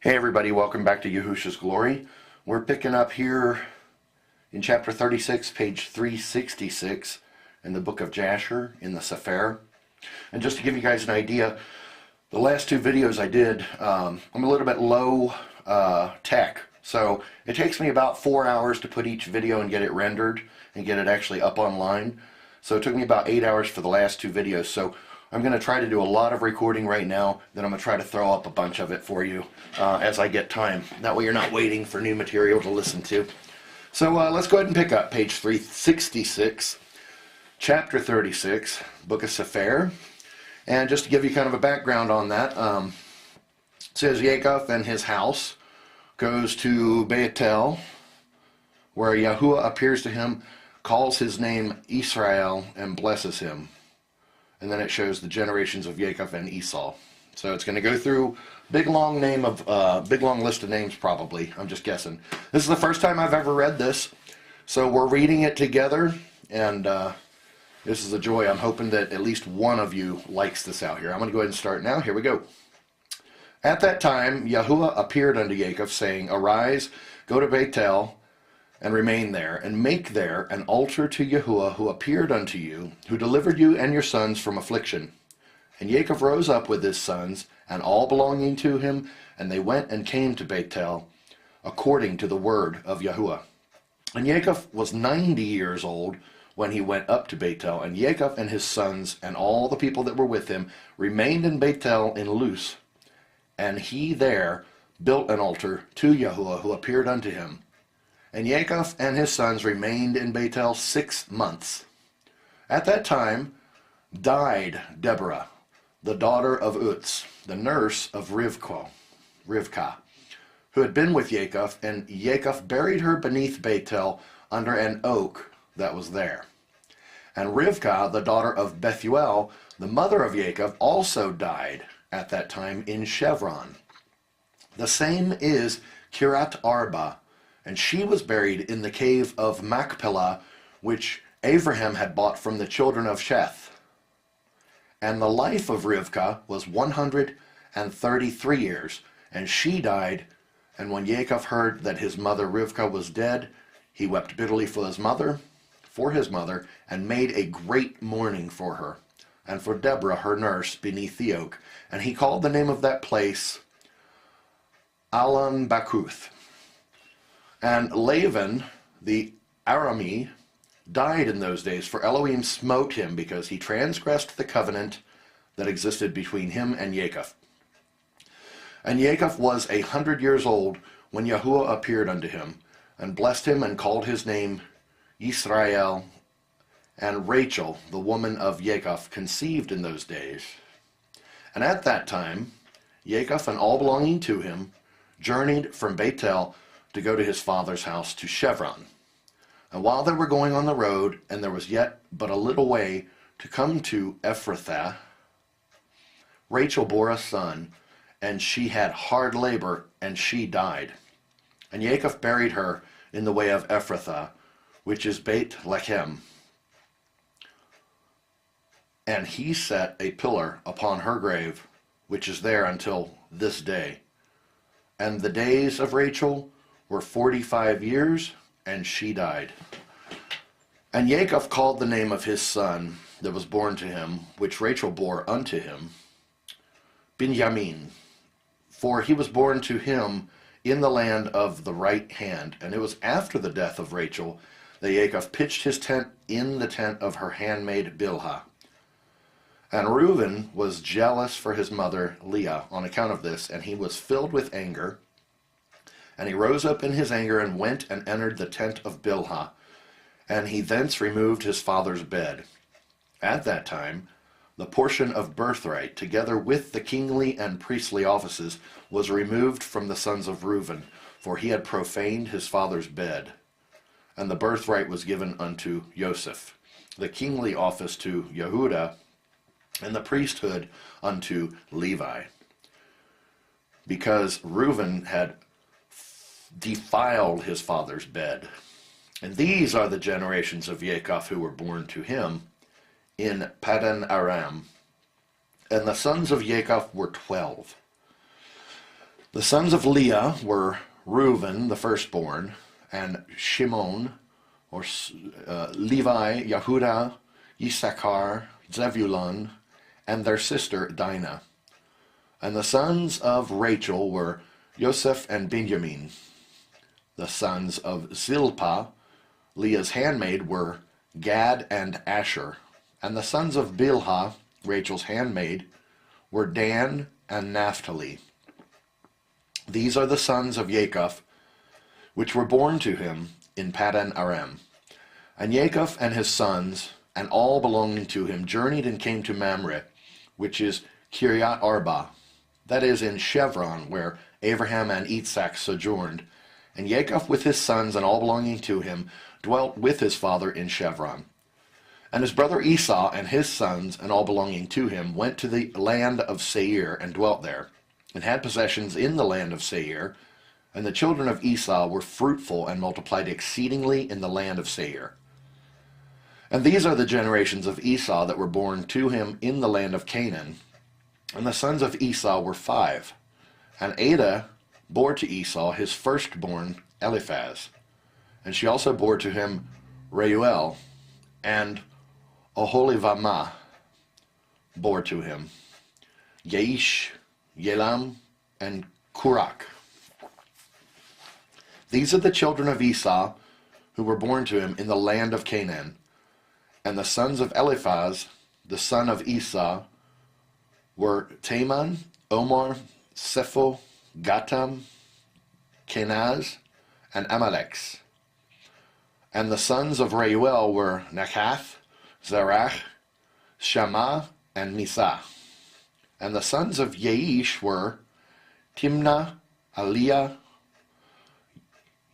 Hey everybody, welcome back to Yehusha's Glory. We're picking up here in chapter 36, page 366 in the book of Jasher in the Sefer. And just to give you guys an idea, the last two videos I did, I'm a little bit low tech. So it takes me about 4 hours to put each video and get it rendered and get it actually up online. So it took me about 8 hours for the last two videos. So I'm going to try to do a lot of recording right now, then I'm going to try to throw up a bunch of it for you as I get time. That way you're not waiting for new material to listen to. So let's go ahead and pick up page 366, chapter 36, book of Sefer. And just to give you kind of a background on that, it says Yaakov and his house goes to Beitel, where Yahuwah appears to him, calls his name Israel, and blesses him. And then it shows the generations of Yaakov and Esau. So it's going to go through big long list of names probably. I'm just guessing. This is the first time I've ever read this, so we're reading it together, and this is a joy. I'm hoping that at least one of you likes this out here. I'm going to go ahead and start now. Here we go. At that time, Yahuwah appeared unto Yaakov, saying, Arise, go to Beitel, and remain there, and make there an altar to Yahuwah, who appeared unto you, who delivered you and your sons from affliction. And Yaakov rose up with his sons, and all belonging to him, and they went and came to Beitel, according to the word of Yahuwah. And Yaakov was 90 years old when he went up to Beitel, and Yaakov and his sons, and all the people that were with him, remained in Beitel in Luz. And he there built an altar to Yahuwah, who appeared unto him. And Yaakov and his sons remained in Beitel 6 months. At that time died Deborah, the daughter of Utz, the nurse of Rivkah, who had been with Yaakov, and Yaakov buried her beneath Beitel under an oak that was there. And Rivkah, the daughter of Bethuel, the mother of Yaakov, also died at that time in Chevron. The same is Kirat Arba, and she was buried in the cave of Machpelah, which Abraham had bought from the children of Sheth. And the life of Rivkah was 133 years, and she died. And when Yaakov heard that his mother Rivkah was dead, he wept bitterly for his mother, and made a great mourning for her, and for Deborah her nurse beneath the oak. And he called the name of that place Alon Bakuth. And Laban, the Arami, died in those days, for Elohim smote him, because he transgressed the covenant that existed between him and Yaakov. And Yaakov was 100 years old when Yahuwah appeared unto him, and blessed him, and called his name Israel. And Rachel, the woman of Yaakov, conceived in those days. And at that time, Yaakov and all belonging to him journeyed from Beitel to go to his father's house to Chevron. And while they were going on the road, and there was yet but a little way to come to Ephrathah, Rachel bore a son, and she had hard labor, and she died. And Yaakov buried her in the way of Ephrathah, which is Beit Lechem. And he set a pillar upon her grave, which is there until this day. And the days of Rachel were 45 years, and she died. And Yaakov called the name of his son that was born to him, which Rachel bore unto him, Binyamin, for he was born to him in the land of the right hand. And it was after the death of Rachel that Yaakov pitched his tent in the tent of her handmaid Bilhah. And Reuben was jealous for his mother Leah on account of this, and he was filled with anger. And he rose up in his anger, and went and entered the tent of Bilhah, and he thence removed his father's bed. At that time, the portion of birthright, together with the kingly and priestly offices, was removed from the sons of Reuben, for he had profaned his father's bed. And the birthright was given unto Joseph, the kingly office to Yehuda, and the priesthood unto Levi, because Reuben had defiled his father's bed. And these are the generations of Yaakov who were born to him in Paddan Aram. And the sons of Yaakov were 12. The sons of Leah were Reuben, the firstborn, and Shimon, or Levi, Yehuda, Issachar, Zebulun, and their sister Dinah. And the sons of Rachel were Joseph and Benjamin. The sons of Zilpah, Leah's handmaid, were Gad and Asher. And the sons of Bilhah, Rachel's handmaid, were Dan and Naphtali. These are the sons of Jacob, which were born to him in Paddan Aram. And Jacob and his sons, and all belonging to him, journeyed and came to Mamre, which is Kiriath Arba, that is in Chevron, where Abraham and Isaac sojourned. And Jacob with his sons and all belonging to him dwelt with his father in Chevron. And his brother Esau and his sons and all belonging to him went to the land of Seir and dwelt there, and had possessions in the land of Seir. And the children of Esau were fruitful and multiplied exceedingly in the land of Seir. And these are the generations of Esau that were born to him in the land of Canaan. And the sons of Esau were 5. And Adah bore to Esau his firstborn Eliphaz. And she also bore to him Reuel, and Oholibamah bore to him Yaish, Yelam, and Kurak. These are the children of Esau who were born to him in the land of Canaan. And the sons of Eliphaz, the son of Esau, were Teman, Omar, Sepho, Gatam, Kenaz, and Amalek. And the sons of Reuel were Nachath, Zerach, Shammah, and Misa. And the sons of Yaish were Timnah, Aliyah,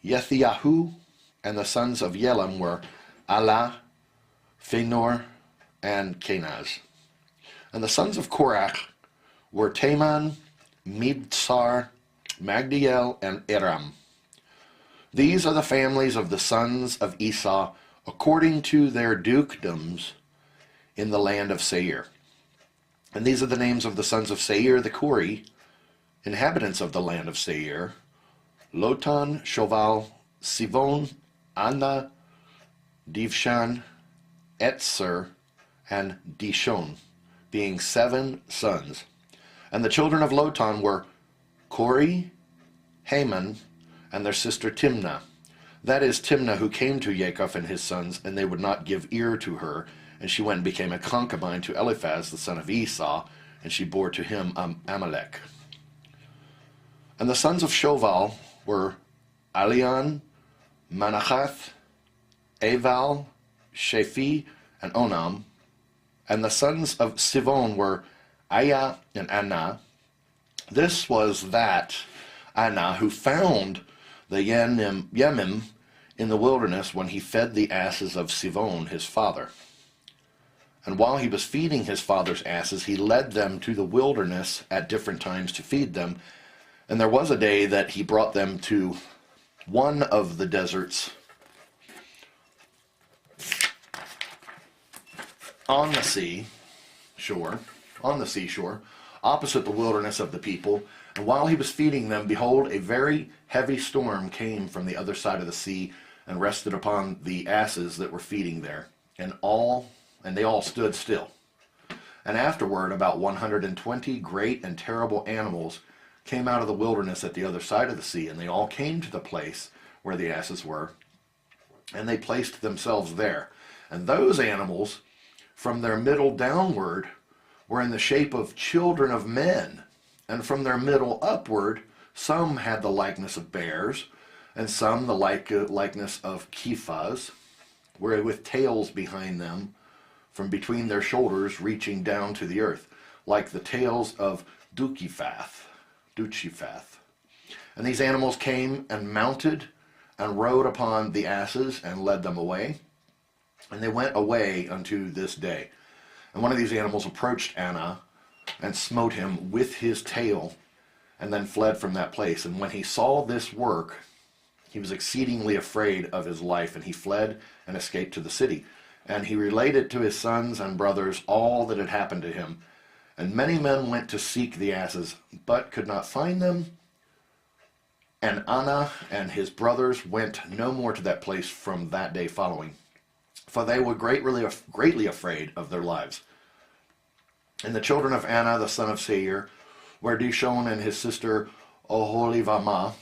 Yethiyahu. And the sons of Yelam were Allah, Phenor, and Kenaz. And the sons of Korach were Taman, Mibsar, Magdiel, and Iram. These are the families of the sons of Esau according to their dukedoms in the land of Seir. And these are the names of the sons of Seir the Kori, inhabitants of the land of Seir: Lotan, Shoval, Sivon, Anna, Divshan, Etzer, and Dishon, being 7 sons. And the children of Lotan were Kori, Haman, and their sister Timnah. That is Timnah, who came to Jacob and his sons, and they would not give ear to her. And she went and became a concubine to Eliphaz, the son of Esau, and she bore to him Amalek. And the sons of Shoval were Alian, Manachath, Aval, Shephi, and Onam. And the sons of Sivon were Aya and Anna. This was that Anna who found the Yemim in the wilderness when he fed the asses of Sivon, his father. And while he was feeding his father's asses, he led them to the wilderness at different times to feed them. And there was a day that he brought them to one of the deserts on the seashore, opposite the wilderness of the people. And while he was feeding them, behold, a very heavy storm came from the other side of the sea and rested upon the asses that were feeding there. And they all stood still. And afterward, about 120 great and terrible animals came out of the wilderness at the other side of the sea, and they all came to the place where the asses were, and they placed themselves there. And those animals, from their middle downward, were in the shape of children of men, and from their middle upward, some had the likeness of bears, and some the likeness of kephas, where with tails behind them, from between their shoulders reaching down to the earth, like the tails of Duchifath. And these animals came and mounted and rode upon the asses and led them away. And they went away unto this day. And one of these animals approached Anna and smote him with his tail, and then fled from that place. And when he saw this work, he was exceedingly afraid of his life, and he fled and escaped to the city. And he related to his sons and brothers all that had happened to him. And many men went to seek the asses, but could not find them. And Anna and his brothers went no more to that place from that day following, for they were greatly afraid of their lives. And the children of Anna, the son of Seir, were Dishon and his sister Oholibamah.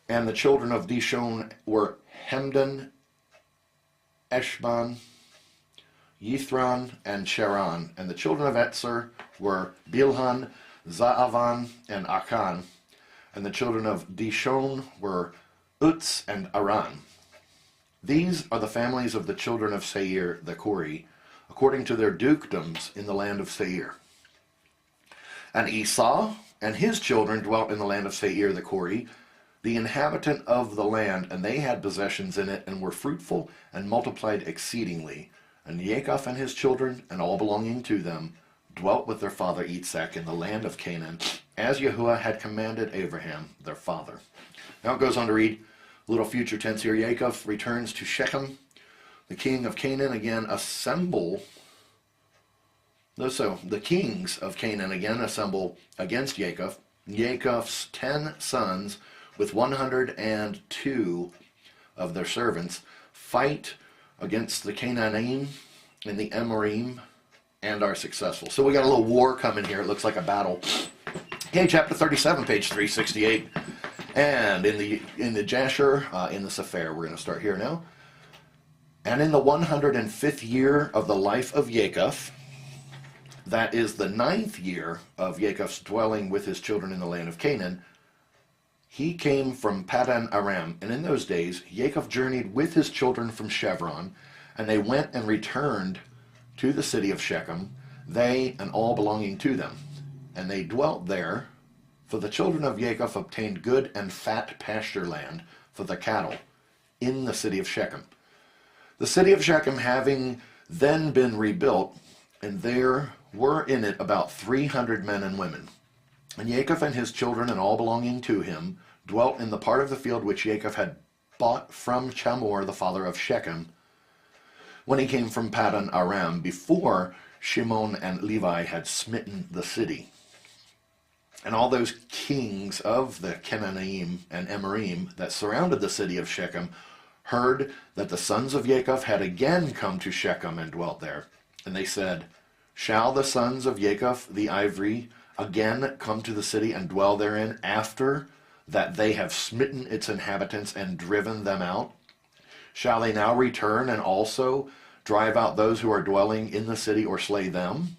And the children of Dishon were Hemdan, Eshban, Yithran, and Sharon. And the children of Etzer were Bilhan, Zaavan, and Akan. And the children of Dishon were Utz and Aran. These are the families of the children of Seir the Kori, according to their dukedoms in the land of Seir. And Esau and his children dwelt in the land of Seir the Kori, the inhabitant of the land, and they had possessions in it, and were fruitful, and multiplied exceedingly. And Jacob and his children, and all belonging to them, dwelt with their father Isaac in the land of Canaan, as Yehusha had commanded Abraham, their father. Now it goes on to read, little future tense here, Jacob returns to Shechem. The king of Canaan again assemble. So the kings of Canaan again assemble against Jacob. Jacob's 10 sons with 102 of their servants fight against the Canaanite and the Amorim and are successful. So we got a little war coming here. It looks like a battle. Okay, chapter 37, page 368. And in the Jasher, in the Sefer, we're going to start here now. And in the 105th year of the life of Jacob, that is the 9th year of Jacob's dwelling with his children in the land of Canaan, he came from Paddan Aram. And in those days, Jacob journeyed with his children from Chevron, and they went and returned to the city of Shechem, they and all belonging to them. And they dwelt there, for the children of Jacob obtained good and fat pasture land for the cattle in the city of Shechem. The city of Shechem having then been rebuilt, and there were in it about 300 men and women. And Jacob and his children and all belonging to him dwelt in the part of the field which Jacob had bought from Chamor, the father of Shechem, when he came from Paddan Aram, before Shimon and Levi had smitten the city. And all those kings of the Canaanaim and Amorim that surrounded the city of Shechem heard that the sons of Jacob had again come to Shechem and dwelt there. And they said, shall the sons of Jacob the ivory again come to the city and dwell therein, after that they have smitten its inhabitants and driven them out? Shall they now return and also drive out those who are dwelling in the city, or slay them?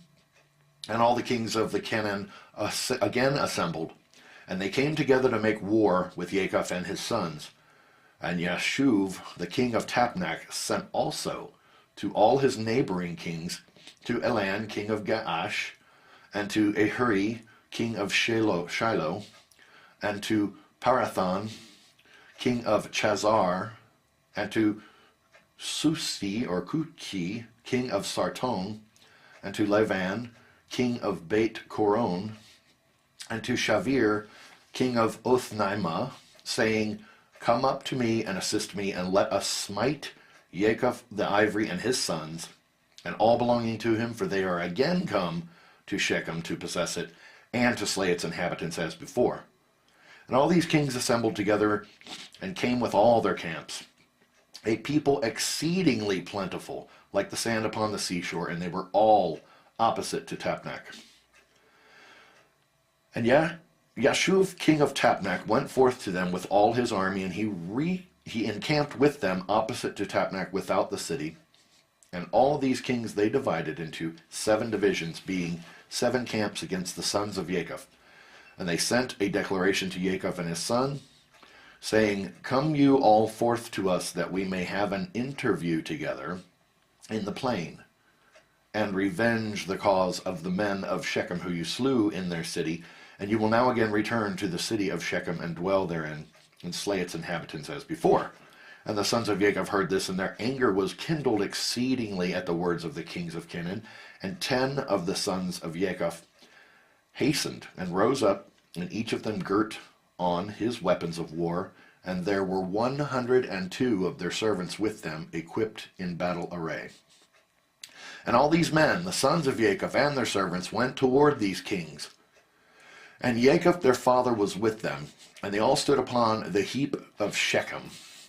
And all the kings of the Canaan again assembled, and they came together to make war with Jacob and his sons. And Yashuv, the king of Tapnach, sent also to all his neighboring kings, to Elan, king of Gaash, and to Ahuri, king of Shiloh, and to Parathon, king of Chazar, and to Susi, or Kuki, king of Sarton, and to Lavan, king of Beit Coron, and to Shavir, king of Othnaimah, saying, come up to me and assist me, and let us smite Jacob the ivory and his sons, and all belonging to him, for they are again come to Shechem to possess it, and to slay its inhabitants as before. And all these kings assembled together, and came with all their camps, a people exceedingly plentiful, like the sand upon the seashore, and they were all opposite to Tapnach. And Yashuv, king of Tapnach, went forth to them with all his army, and he encamped with them opposite to Tapnach without the city. And all these kings they divided into 7 divisions, being 7 camps against the sons of Jacob. And they sent a declaration to Jacob and his son, saying, come you all forth to us, that we may have an interview together in the plain, and revenge the cause of the men of Shechem who you slew in their city. And you will now again return to the city of Shechem, and dwell therein, and slay its inhabitants as before. And the sons of Jacob heard this, and their anger was kindled exceedingly at the words of the kings of Canaan. And 10 of the sons of Jacob hastened, and rose up, and each of them girt on his weapons of war. And there were 102 of their servants with them, equipped in battle array. And all these men, the sons of Jacob and their servants, went toward these kings. And Jacob their father was with them, and they all stood upon the heap of Shechem.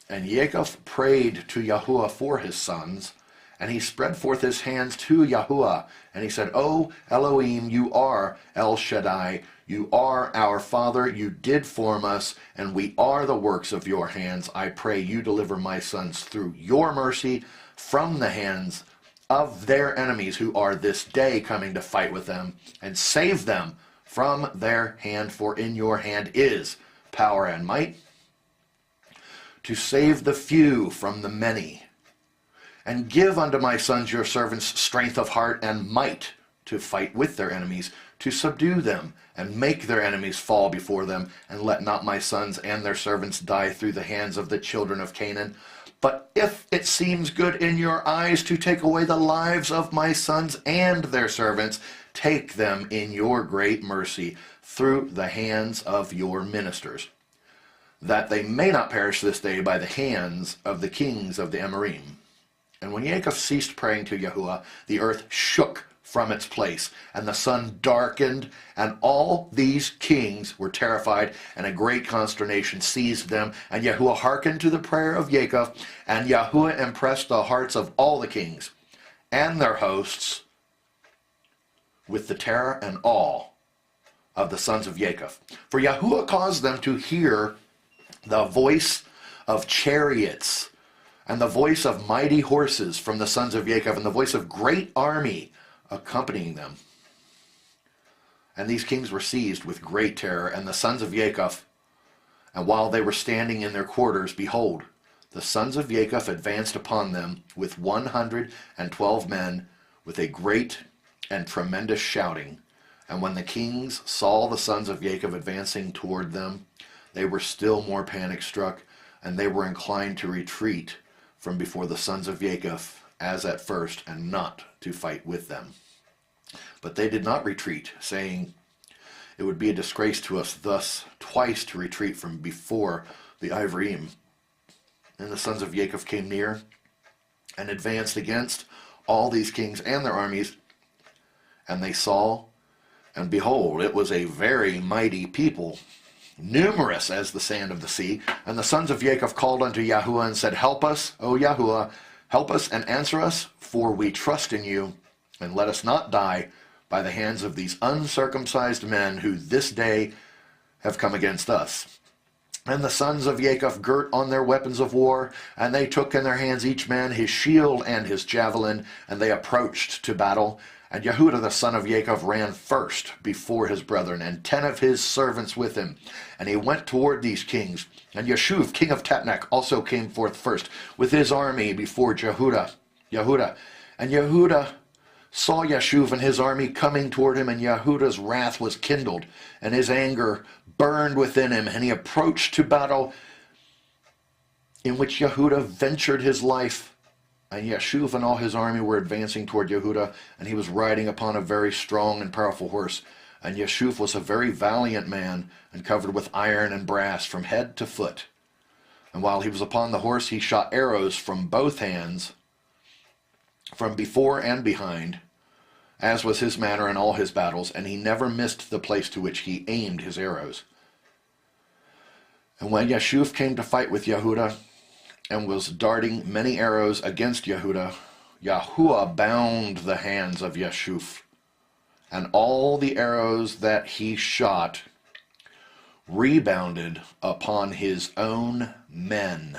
And Jacob prayed to Yahuwah for his sons, and he spread forth his hands to Yahuwah, and he said, O Elohim, you are El Shaddai, you are our Father, you did form us, and we are the works of your hands. I pray you deliver my sons through your mercy from the hands of their enemies who are this day coming to fight with them, and save them from their hand, for in your hand is power and might, to save the few from the many. And give unto my sons your servants strength of heart and might to fight with their enemies, to subdue them, and make their enemies fall before them. And let not my sons and their servants die through the hands of the children of Canaan. But if it seems good in your eyes to take away the lives of my sons and their servants, take them in your great mercy through the hands of your ministers, that they may not perish this day by the hands of the kings of the Amorim. And when Jacob ceased praying to Yahuwah, the earth shook from its place, and the sun darkened, and all these kings were terrified, and a great consternation seized them. And Yahuwah hearkened to the prayer of Jacob, and Yahuwah impressed the hearts of all the kings and their hosts with the terror and awe of the sons of Jacob. For Yahuwah caused them to hear the voice of chariots, and the voice of mighty horses from the sons of Jacob, and the voice of great army accompanying them. And these kings were seized with great terror, and the sons of Jacob, and while they were standing in their quarters, behold, the sons of Jacob advanced upon them with 112 men, with a great and tremendous shouting. And when the kings saw the sons of Jacob advancing toward them, they were still more panic-struck, and they were inclined to retreat from before the sons of Jacob as at first, and not to fight with them. But they did not retreat, saying, it would be a disgrace to us thus twice to retreat from before the Ivrim. And the sons of Jacob came near and advanced against all these kings and their armies, and they saw, and behold, it was a very mighty people, numerous as the sand of the sea. And the sons of Jacob called unto Yahuwah and said, help us, O Yahuwah, help us and answer us, for we trust in you, and let us not die by the hands of these uncircumcised men who this day have come against us. And the sons of Jacob girt on their weapons of war, and they took in their hands each man his shield and his javelin, and they approached to battle. And Yehuda the son of Jacob ran first before his brethren, and 10 of his servants with him. And he went toward these kings. And Yeshuv, king of Tapnach, also came forth first with his army before Yehuda. And Yehuda saw Yeshuv and his army coming toward him, and Yehuda's wrath was kindled, and his anger burned within him. And he approached to battle, in which Yehuda ventured his life. And Yeshuv and all his army were advancing toward Yehuda, and he was riding upon a very strong and powerful horse. And Yeshuv was a very valiant man, and covered with iron and brass from head to foot. And while he was upon the horse, he shot arrows from both hands, from before and behind, as was his manner in all his battles, and he never missed the place to which he aimed his arrows. And when Yeshuv came to fight with Yehuda, and was darting many arrows against Yehuda, Yahuwah bound the hands of Yeshuv, and all the arrows that he shot rebounded upon his own men.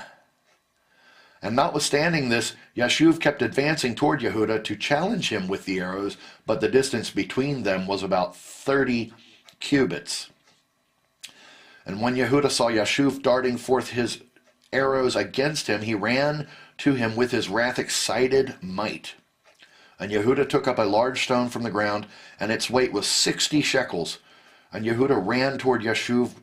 And notwithstanding this, Yeshuv kept advancing toward Yehuda to challenge him with the arrows, but the distance between them was about 30 cubits. And when Yehuda saw Yeshuv darting forth his arrows against him, he ran to him with his wrath-excited might. And Yehuda took up a large stone from the ground, and its weight was 60 shekels. And Yehuda ran toward Yeshuv,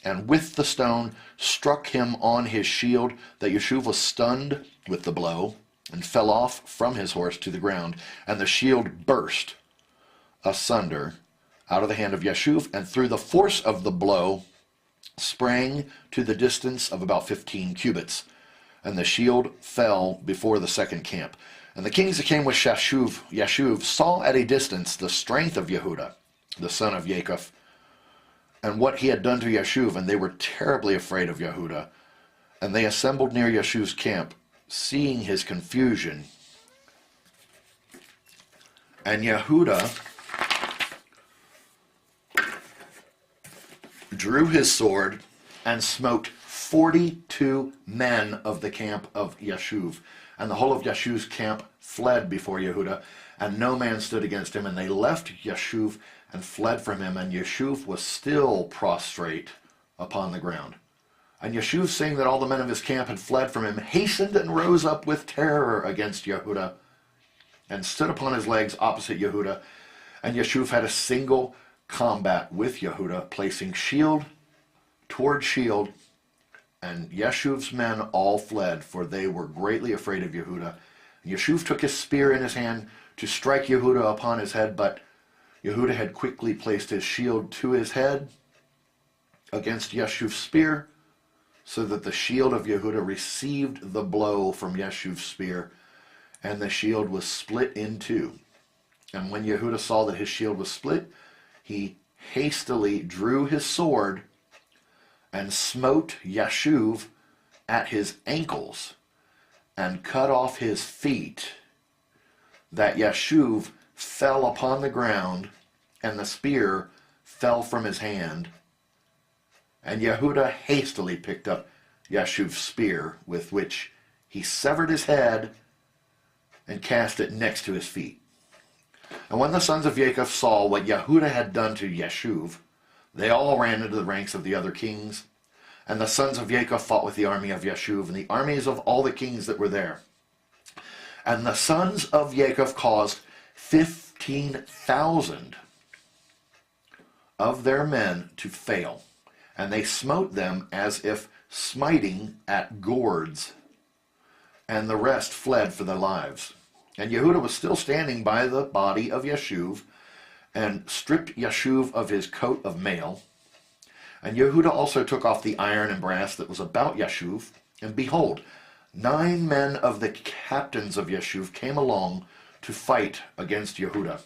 and with the stone struck him on his shield, that Yeshuv was stunned with the blow, and fell off from his horse to the ground. And the shield burst asunder out of the hand of Yeshuv, and through the force of the blow sprang to the distance of about 15 cubits, and the shield fell before the second camp. And the kings that came with Yeshuv saw at a distance the strength of Yehuda, the son of Jacob, and what he had done to Yeshuv, and they were terribly afraid of Yehuda. And they assembled near Yeshuv's camp, seeing his confusion. And Yehuda drew his sword and smote 42 men of the camp of Yeshuv. And the whole of Yeshuv's camp fled before Yehuda, and no man stood against him. And they left Yeshuv and fled from him, and Yeshuv was still prostrate upon the ground. And Yeshuv, seeing that all the men of his camp had fled from him, hastened and rose up with terror against Yehuda, and stood upon his legs opposite Yehuda. And Yeshuv had a single combat with Yehuda, placing shield toward shield. And Yeshuv's men all fled, for they were greatly afraid of Yehuda. And Yeshuv took his spear in his hand to strike Yehuda upon his head, but Yehuda had quickly placed his shield to his head against Yeshuv's spear, so that the shield of Yehuda received the blow from Yeshuv's spear, and the shield was split in two. And when Yehuda saw that his shield was split, he hastily drew his sword and smote Yeshuv at his ankles and cut off his feet, that Yeshuv fell upon the ground, and the spear fell from his hand. And Yehuda hastily picked up Yeshuv's spear, with which he severed his head and cast it next to his feet. And when the sons of Jacob saw what Yehuda had done to Yeshuv, they all ran into the ranks of the other kings. And the sons of Jacob fought with the army of Yeshuv, and the armies of all the kings that were there. And the sons of Jacob caused 15,000 of their men to fail, and they smote them as if smiting at gourds, and the rest fled for their lives. And Yehuda was still standing by the body of Yeshuv, and stripped Yeshuv of his coat of mail. And Yehuda also took off the iron and brass that was about Yeshuv, and behold, 9 men of the captains of Yeshuv came along to fight against Yehuda.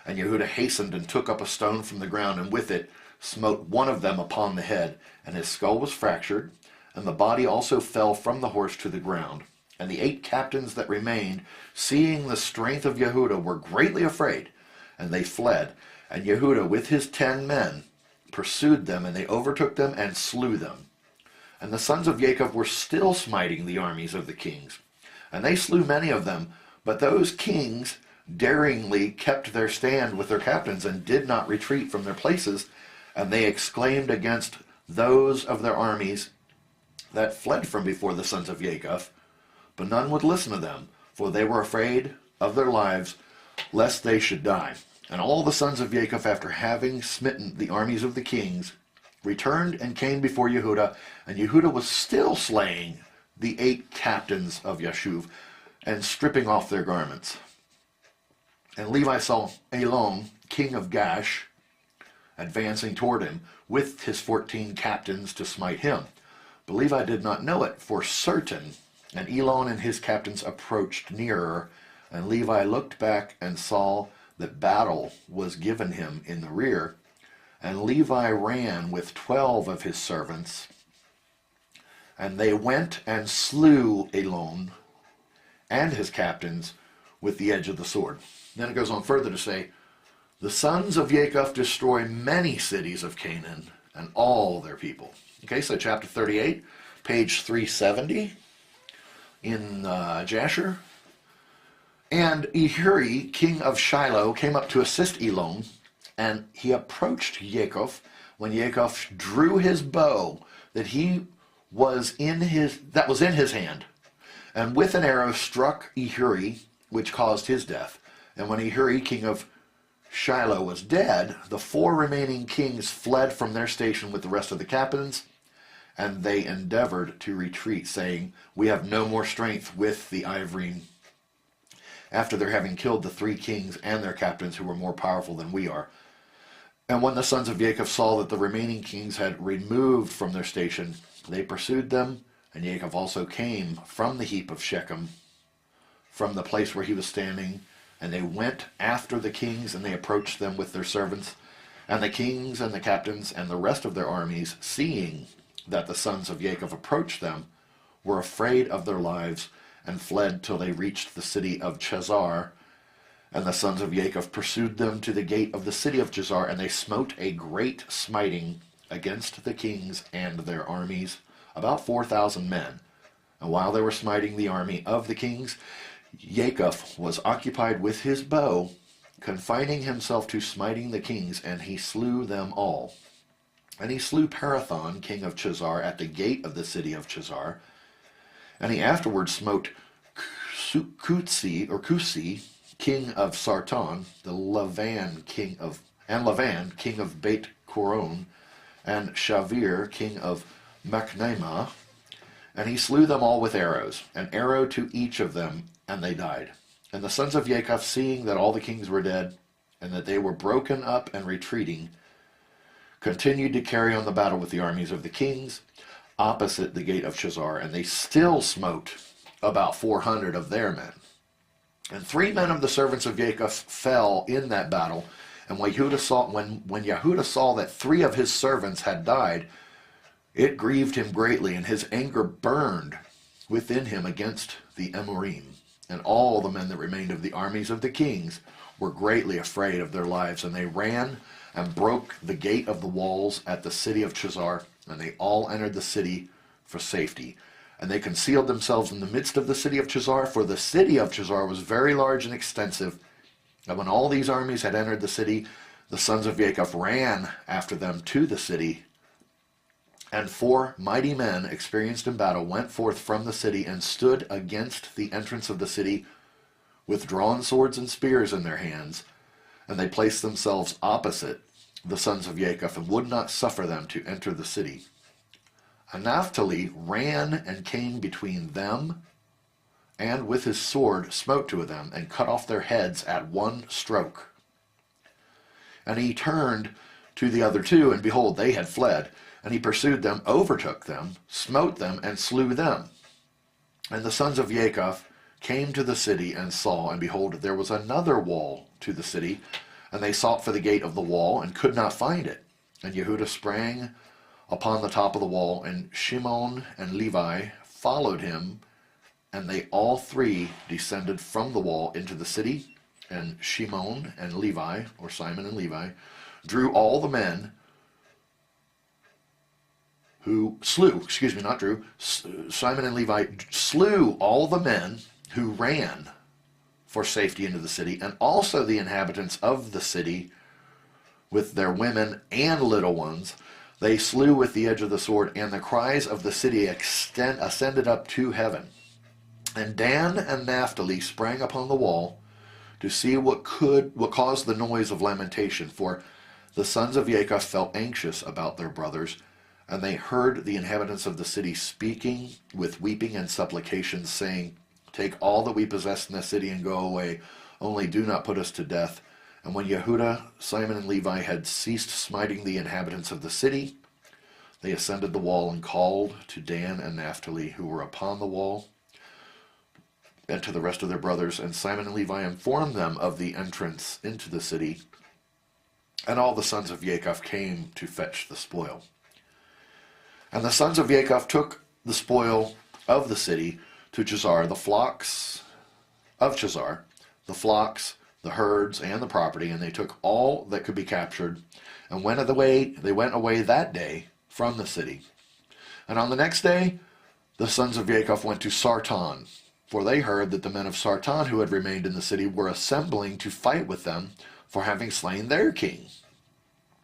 And Yehuda hastened and took up a stone from the ground, and with it smote one of them upon the head, and his skull was fractured, and the body also fell from the horse to the ground. And the 8 captains that remained, seeing the strength of Yehuda, were greatly afraid, and they fled. And Yehuda with his 10 men pursued them, and they overtook them and slew them. And the sons of Jacob were still smiting the armies of the kings, and they slew many of them. But those kings daringly kept their stand with their captains, and did not retreat from their places. And they exclaimed against those of their armies that fled from before the sons of Jacob, but none would listen to them, for they were afraid of their lives, lest they should die. And all the sons of Jacob, after having smitten the armies of the kings, returned and came before Yehuda, and Yehuda was still slaying the 8 captains of Yeshuv, and stripping off their garments. And Levi saw Elon, king of Gash, advancing toward him with his 14 captains to smite him. But Levi did not know it for certain. And Elon and his captains approached nearer, and Levi looked back and saw that battle was given him in the rear. And Levi ran with 12 of his servants, and they went and slew Elon and his captains with the edge of the sword. Then it goes on further to say, the sons of Jacob destroy many cities of Canaan and all their people. Okay, so chapter 38, page 370 in Jasher. And Ehuri, king of Shiloh, came up to assist Elon, and he approached Jacob when Jacob drew his bow that was in his hand, and with an arrow struck Ehuri, which caused his death. And when Ehuri, king of Shiloh, was dead, the 4 remaining kings fled from their station with the rest of the captains, and they endeavored to retreat, saying, we have no more strength with the Ivorine, after their having killed the 3 kings and their captains, who were more powerful than we are. And when the sons of Jacob saw that the remaining kings had removed from their station, they pursued them, and Jacob also came from the heap of Shechem, from the place where he was standing, and they went after the kings, and they approached them with their servants. And the kings and the captains and the rest of their armies, seeing that the sons of Jacob approached them, were afraid of their lives and fled till they reached the city of Chazar. And the sons of Jacob pursued them to the gate of the city of Chazar, and they smote a great smiting against the kings and their armies, about 4,000 men. And while they were smiting the army of the kings, Jacob was occupied with his bow, confining himself to smiting the kings, and he slew them all. And he slew Parathon, king of Chazar, at the gate of the city of Chazar. And he afterwards smote Cusi, king of Sarton, Lavan, king of Beit Coron, and Shavir, king of Machnema. And he slew them all with arrows, an arrow to each of them, and they died. And the sons of Jacob, seeing that all the kings were dead, and that they were broken up and retreating, continued to carry on the battle with the armies of the kings opposite the gate of Chazar, and they still smote about 400 of their men. And 3 men of the servants of Jacob fell in that battle. And when Yehusha saw that 3 of his servants had died, it grieved him greatly, and his anger burned within him against the Amorim. And all the men that remained of the armies of the kings were greatly afraid of their lives, and they ran and broke the gate of the walls at the city of Chazar, and they all entered the city for safety. And they concealed themselves in the midst of the city of Chazar, for the city of Chazar was very large and extensive. And when all these armies had entered the city, the sons of Jacob ran after them to the city. And 4 mighty men, experienced in battle, went forth from the city and stood against the entrance of the city with drawn swords and spears in their hands. And they placed themselves opposite the sons of Jacob and would not suffer them to enter the city. And Naphtali ran and came between them, and with his sword smote 2 of them, and cut off their heads at one stroke. And he turned to the other 2, and behold, they had fled. And he pursued them, overtook them, smote them, and slew them. And the sons of Jacob came to the city and saw, and behold, there was another wall to the city. And they sought for the gate of the wall, and could not find it. And Yehusha sprang upon the top of the wall, and Shimon and Levi followed him, and they all 3 descended from the wall into the city. And Shimon and Levi, or Simon and Levi, drew all the men who Simon and Levi slew all the men who ran for safety into the city, and also the inhabitants of the city with their women and little ones. They slew with the edge of the sword, and the cries of the city ascended up to heaven. And Dan and Naphtali sprang upon the wall to see what caused the noise of lamentation, for the sons of Jacob felt anxious about their brothers. And they heard the inhabitants of the city speaking with weeping and supplications, saying, "Take all that we possess in the city and go away, only do not put us to death." And when Yehusha, Simon, and Levi had ceased smiting the inhabitants of the city, they ascended the wall and called to Dan and Naphtali, who were upon the wall, and to the rest of their brothers. And Simon and Levi informed them of the entrance into the city. And all the sons of Jacob came to fetch the spoil. And the sons of Jacob took the spoil of the city to Chazar, the flocks of Chazar, the flocks, the herds, and the property, and they took all that could be captured, and they went away that day from the city. And on the next day, the sons of Jacob went to Sarton, for they heard that the men of Sarton who had remained in the city were assembling to fight with them for having slain their king.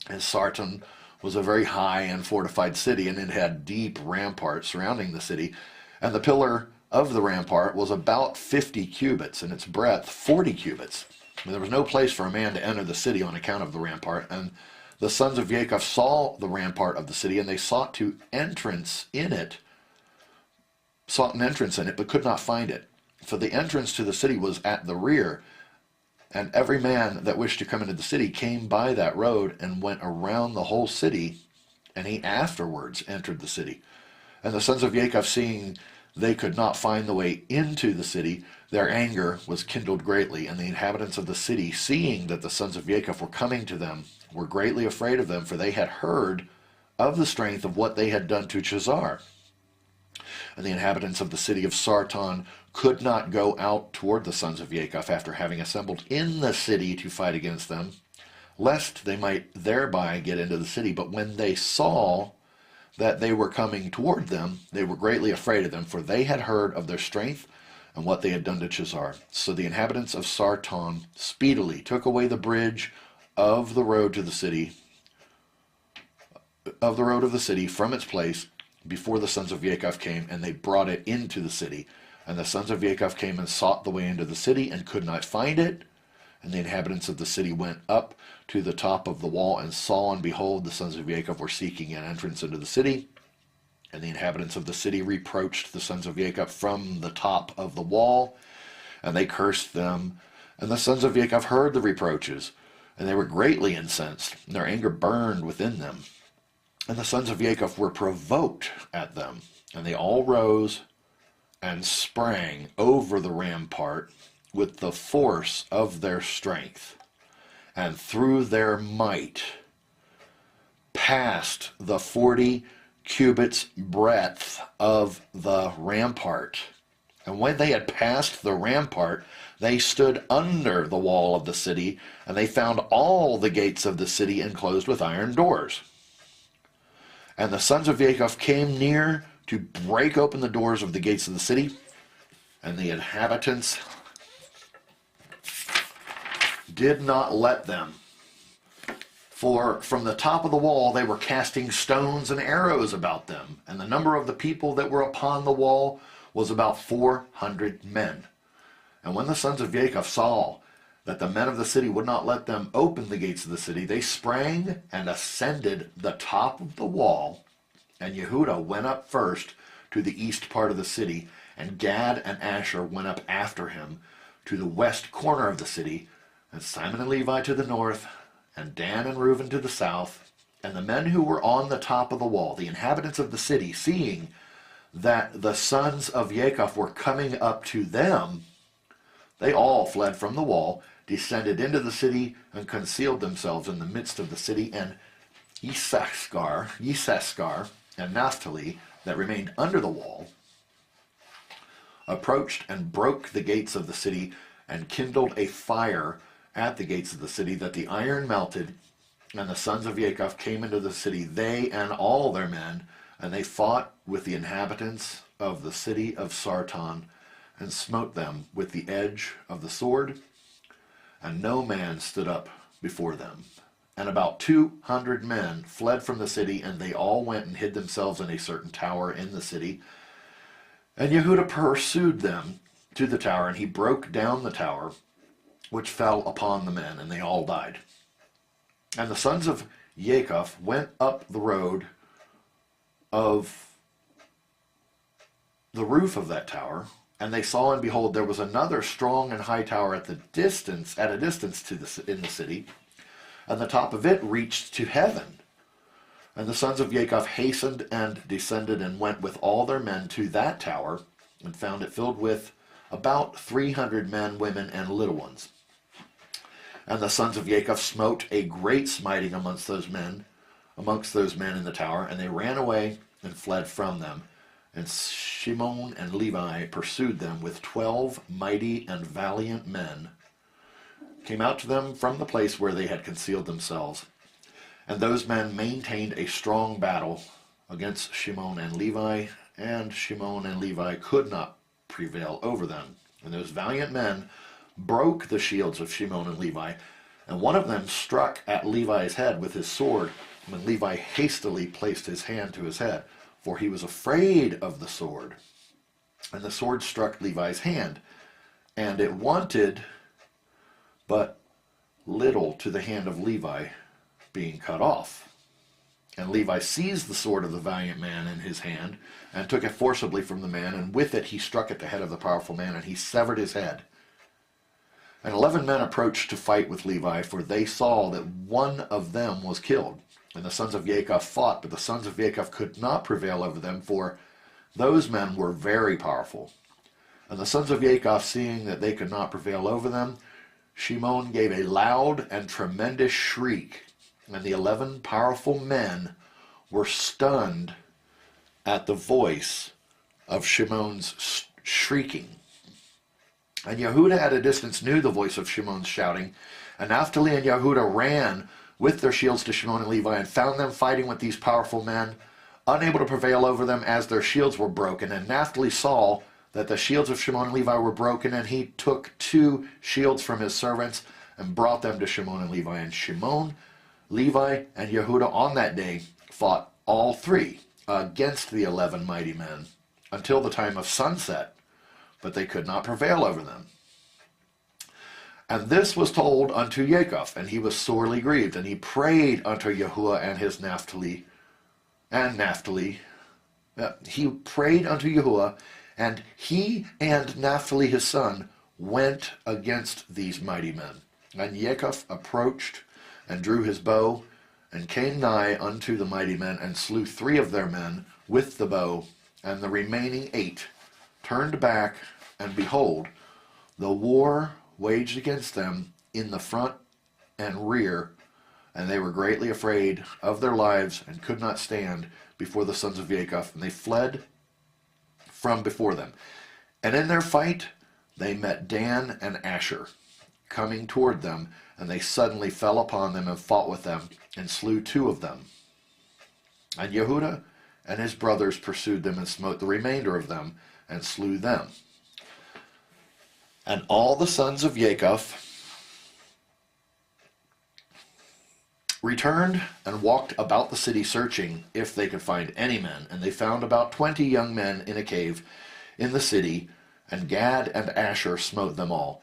And Sarton was a very high and fortified city, and it had deep ramparts surrounding the city. And the pillar of the rampart was about 50 cubits, and its breadth 40 cubits. And there was no place for a man to enter the city on account of the rampart. And the sons of Jacob saw the rampart of the city, and they sought an entrance in it, but could not find it. For the entrance to the city was at the rear, and every man that wished to come into the city came by that road and went around the whole city, and he afterwards entered the city. And the sons of Jacob, seeing they could not find the way into the city, their anger was kindled greatly. And the inhabitants of the city, seeing that the sons of Jacob were coming to them, were greatly afraid of them, for they had heard of the strength of what they had done to Jasher. And the inhabitants of the city of Sarton could not go out toward the sons of Jacob after having assembled in the city to fight against them, lest they might thereby get into the city. But when they saw that they were coming toward them, they were greatly afraid of them, for they had heard of their strength and what they had done to Jasher. So the inhabitants of Sarton speedily took away the bridge of the road to the city, from its place before the sons of Jacob came, and they brought it into the city. And the sons of Jacob came and sought the way into the city and could not find it. And the inhabitants of the city went up to the top of the wall and saw, and behold, the sons of Jacob were seeking an entrance into the city. And the inhabitants of the city reproached the sons of Jacob from the top of the wall, and they cursed them. And the sons of Jacob heard the reproaches, and they were greatly incensed, and their anger burned within them. And the sons of Jacob were provoked at them, and they all rose and sprang over the rampart with the force of their strength, and through their might past the 40 cubits breadth of the rampart. And when they had passed the rampart, they stood under the wall of the city, and they found all the gates of the city enclosed with iron doors. And the sons of Jacob came near to break open the doors of the gates of the city, and the inhabitants did not let them. For from the top of the wall they were casting stones and arrows about them, and the number of the people that were upon the wall was about 400 men. And when the sons of Jacob saw that the men of the city would not let them open the gates of the city, they sprang and ascended the top of the wall. And Yehusha went up first to the east part of the city, and Gad and Asher went up after him to the west corner of the city, and Simon and Levi to the north, and Dan and Reuben to the south. And the men who were on the top of the wall, the inhabitants of the city, seeing that the sons of Jacob were coming up to them, they all fled from the wall, descended into the city, and concealed themselves in the midst of the city. And Issachar and Naphtali, that remained under the wall, approached and broke the gates of the city, and kindled a fire at the gates of the city, that the iron melted. And the sons of Jacob came into the city, they and all their men, and they fought with the inhabitants of the city of Sarton, and smote them with the edge of the sword, and no man stood up before them. And about 200 men fled from the city, and they all went and hid themselves in a certain tower in the city. And Yehusha pursued them to the tower, and he broke down the tower, which fell upon the men, and they all died. And the sons of Jacob went up the road of the roof of that tower, and they saw, and behold, there was another strong and high tower at a distance in the city, and the top of it reached to heaven. And the sons of Jacob hastened and descended and went with all their men to that tower, and found it filled with about 300 men, women, and little ones. And the sons of Jacob smote a great smiting amongst those men in the tower, and they ran away and fled from them. And Shimon and Levi pursued them with 12 mighty and valiant men, came out to them from the place where they had concealed themselves. And those men maintained a strong battle against Shimon and Levi, and Shimon and Levi could not prevail over them. And those valiant men broke the shields of Shimon and Levi, and one of them struck at Levi's head with his sword, when Levi hastily placed his hand to his head, for he was afraid of the sword. And the sword struck Levi's hand, and it wanted but little to the hand of Levi being cut off. And Levi seized the sword of the valiant man in his hand, and took it forcibly from the man, and with it he struck at the head of the powerful man, and he severed his head. And 11 men approached to fight with Levi, for they saw that one of them was killed. And the sons of Jacob fought, but the sons of Jacob could not prevail over them, for those men were very powerful. And the sons of Jacob, seeing that they could not prevail over them, Shimon gave a loud and tremendous shriek, And the 11 powerful men were stunned at the voice of Shimon's shrieking. And Yehuda at a distance knew the voice of Shimon's shouting. And Naphtali and Yehuda ran with their shields to Shimon and Levi and found them fighting with these powerful men, unable to prevail over them as their shields were broken. And Naphtali saw that the shields of Shimon and Levi were broken, and he took 2 shields from his servants and brought them to Shimon and Levi. And Shimon, Levi, and Yehuda on that day fought all 3 against the 11 mighty men until the time of sunset, but they could not prevail over them. And this was told unto Yaakov, and he was sorely grieved, and he prayed unto Yahuwah and his Naphtali, he prayed unto Yahuwah, and he and Naphtali his son went against these mighty men. And Yaakov approached and drew his bow, and came nigh unto the mighty men, and slew 3 of their men with the bow, and the remaining 8 turned back, and behold, the war waged against them in the front and rear, and they were greatly afraid of their lives, and could not stand before the sons of Yaakov, and they fled from before them. And in their fight they met Dan and Asher coming toward them, and they suddenly fell upon them and fought with them, and slew 2 of them. And Yehuda and his brothers pursued them, and smote the remainder of them, and slew them. And all the sons of Yaakov returned and walked about the city, searching if they could find any men. And they found about 20 young men in a cave in the city, and Gad and Asher smote them all.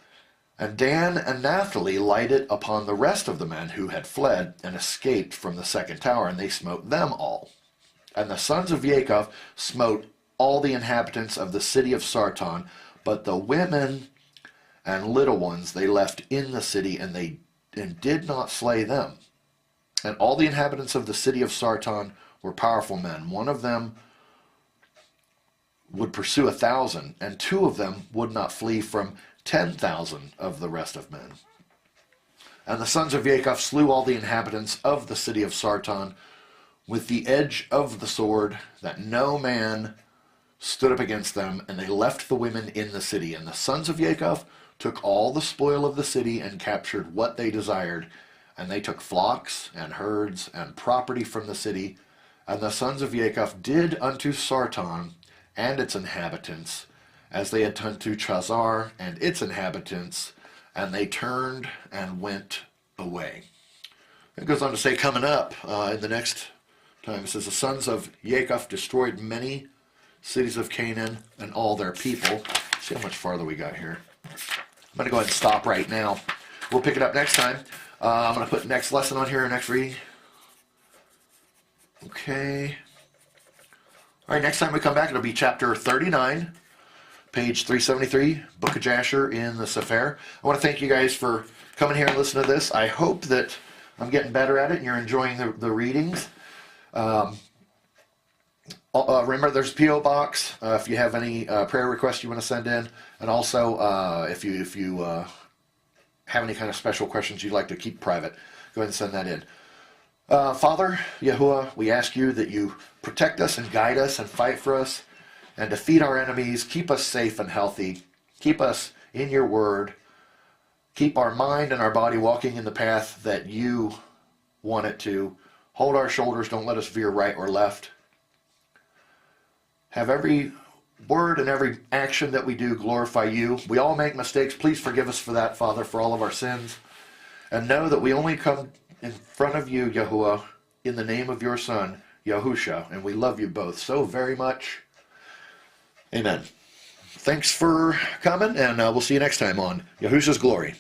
And Dan and Naphtali lighted upon the rest of the men who had fled and escaped from the second tower, and they smote them all. And the sons of Yaakov smote all the inhabitants of the city of Sarton, but the women and little ones they left in the city, and did not slay them. And all the inhabitants of the city of Sarton were powerful men. One of them would pursue 1,000, and 2 of them would not flee from 10,000 of the rest of men. And the sons of Yaakov slew all the inhabitants of the city of Sarton with the edge of the sword, that no man stood up against them, and they left the women in the city. And the sons of Yaakov took all the spoil of the city, and captured what they desired. And they took flocks and herds and property from the city. And the sons of Yaakov did unto Sarton and its inhabitants as they had done to Chazar and its inhabitants, and they turned and went away. It goes on to say, coming up in the next time, it says, the sons of Yaakov destroyed many cities of Canaan and all their people. Let's see how much farther we got here. I'm going to go ahead and stop right now. We'll pick it up next time. I'm going to put next lesson on here, next reading. Okay. All right, next time we come back, it'll be chapter 39, page 373, Book of Jasher in the Sefer. I want to thank you guys for coming here and listening to this. I hope that I'm getting better at it and you're enjoying the readings. Remember, there's a P.O. box if you have any prayer requests you want to send in. And also, if you have any kind of special questions you'd like to keep private, go ahead and send that in. Father, Yahuwah, we ask you that you protect us and guide us and fight for us and defeat our enemies. Keep us safe and healthy. Keep us in your word. Keep our mind and our body walking in the path that you want it to. Hold our shoulders. Don't let us veer right or left. Have every word and every action that we do glorify you. We all make mistakes. Please forgive us for that, Father, for all of our sins. And know that we only come in front of you, Yahuwah, in the name of your Son, Yehusha. And we love you both so very much. Amen. Thanks for coming, and we'll see you next time on Yahusha's Glory.